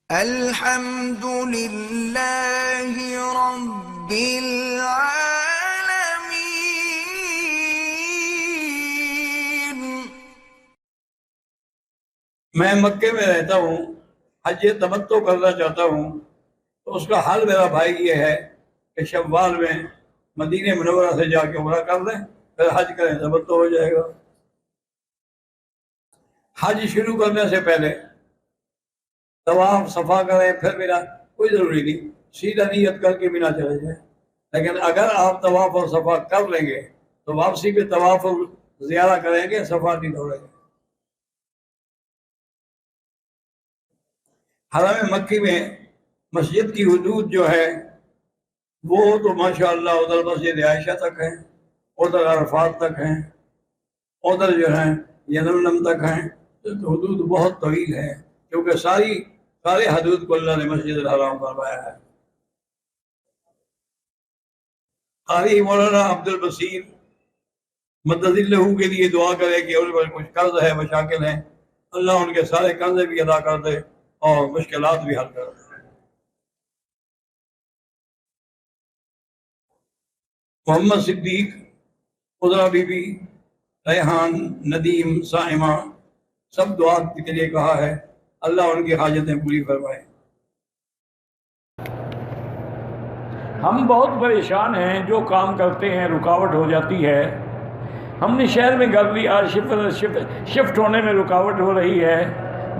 الحمد للہ رب العالمین۔ میں مکے میں رہتا ہوں، حج تمتع کرنا چاہتا ہوں، تو اس کا حل میرا بھائی یہ ہے کہ شوال میں مدینہ منورہ سے جا کے عمرہ کر لیں، پھر حج کریں، تمتع ہو جائے گا۔ حج شروع کرنے سے پہلے طواف صفا کریں، پھر مینا، کوئی ضروری نہیں، سیدھا نیت کر کے مینا چلے جائیں۔ لیکن اگر آپ طواف اور صفا کر لیں گے تو واپسی پہ طواف اور زیارہ کریں گے، صفا نہیں دوڑیں گے۔ حرم مکی میں مسجد کی حدود جو ہے وہ تو ماشاءاللہ ادھر مسجد عائشہ تک ہے، ادھر عرفات تک ہیں، ادھر جو ہیں یلملم تک ہیں، تو حدود بہت طویل ہے، کیونکہ سارے حدود کو اللہ نے مسجد الحرام فرمایا ہے۔ قاری مولانا عبد البصیر مدد اللہ کے لیے دعا کرے کہ ان پر کچھ قرض ہے، مشاکل ہیں، اللہ ان کے سارے قرض بھی ادا کر دے اور مشکلات بھی حل کر دے۔ محمد صدیق، خضرہ بی بی، ریحان، ندیم، سائمہ، سب دعا کے لیے کہا ہے، اللہ ان کی حاجتیں پوری فرمائے۔ ہم بہت پریشان ہیں، جو کام کرتے ہیں رکاوٹ ہو جاتی ہے۔ ہم نے شہر میں گھر لی، آج شفٹ ہونے میں رکاوٹ ہو رہی ہے،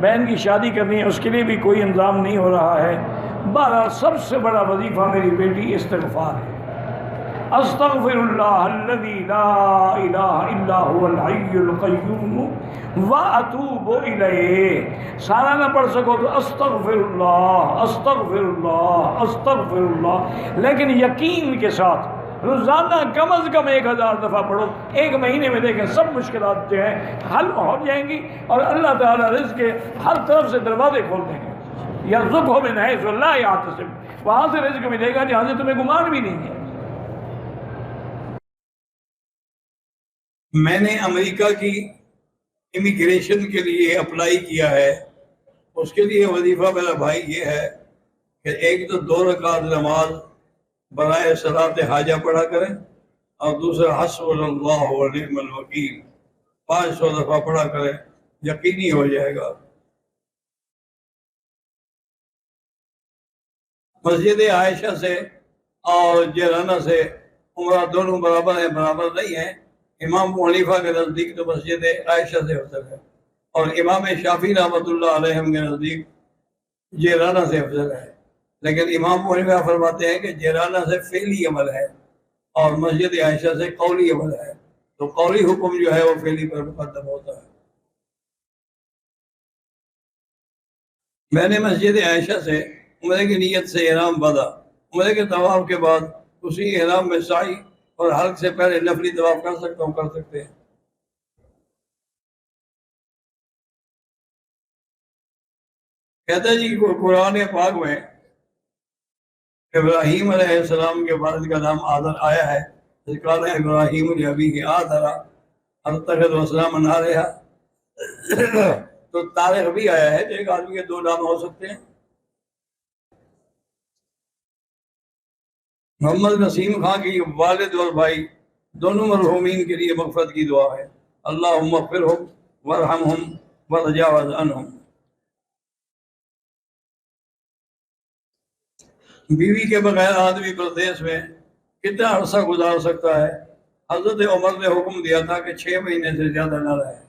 بہن کی شادی کرنی ہے، اس کے لیے بھی کوئی انتظام نہیں ہو رہا ہے۔ بہرحال سب سے بڑا وظیفہ میری بیٹی استغفار ہے۔ استغفر اللہ الذی لا الہ الا هو الحی القیوم واتوب الیہ۔ سارا نہ پڑھ سکو تو استغفر اللہ، استغفر اللہ، استغفر اللہ، لیکن یقین کے ساتھ روزانہ کم از کم 1000 دفعہ پڑھو۔ ایک مہینے میں دیکھیں سب مشکلات جو ہیں حل ہو جائیں گی، اور اللہ تعالیٰ رزق کے ہر طرف سے دروازے کھول دیں گے۔ یرزقہ من حیث لا یحتسب، وہاں سے رزق ملے گا جہاں سے تمہیں گمان بھی نہیں ہے۔ میں نے امریکہ کی امیگریشن کے لیے اپلائی کیا ہے، اس کے لیے وظیفہ میرا بھائی یہ ہے کہ ایک تو 2 رکعت نماز برائے صلاۃ حاجہ پڑھا کریں، اور دوسرا حسبنا اللہ ونعم الوکیل 500 دفعہ پڑھا کریں، یقینی ہو جائے گا۔ مسجد عائشہ سے اور جیرانہ سے عمرہ دونوں برابر ہیں، برابر نہیں ہیں۔ امام ابو حنیفہ کے نزدیک تو مسجد عائشہ سے افضل ہے، اور امام شافعی رحمۃ اللہ علیہ کے نزدیک جیرانہ سے افضل ہے۔ لیکن امام ابو حنیفہ فرماتے ہیں کہ جیرانہ سے فعلی عمل ہے اور مسجد عائشہ سے قولی عمل ہے، تو قولی حکم جو ہے وہ فعلی پر مقدم ہوتا ہے۔ میں نے مسجد عائشہ سے عمرے کی نیت سے احرام باندھا، عمرے کے طواف کے بعد اسی احرام میں سعی اور حلق سے پہلے نفلی طواف کر سکتا ہوں، کر سکتے ہیں۔ کہتا ہے جی قرآن پاک میں ابراہیم علیہ السلام کے والد کا نام آذر آیا ہے، قال ابراہیم لابیہ آذر اتخذ اصناما آلہۃ، تو تاریخ بھی آیا ہے کہ ایک آدمی کے 2 نام ہو سکتے ہیں۔ محمد نسیم خان کی والد اور بھائی دونوں مرحومین کے لیے مغفرت کی دعا ہے، اللہم اغفرہم وارحمہم وتجاوز عنہم۔ بیوی کے بغیر آدمی پردیس میں کتنا عرصہ گزار سکتا ہے؟ حضرت عمر نے حکم دیا تھا کہ 6 مہینے سے زیادہ نہ رہے۔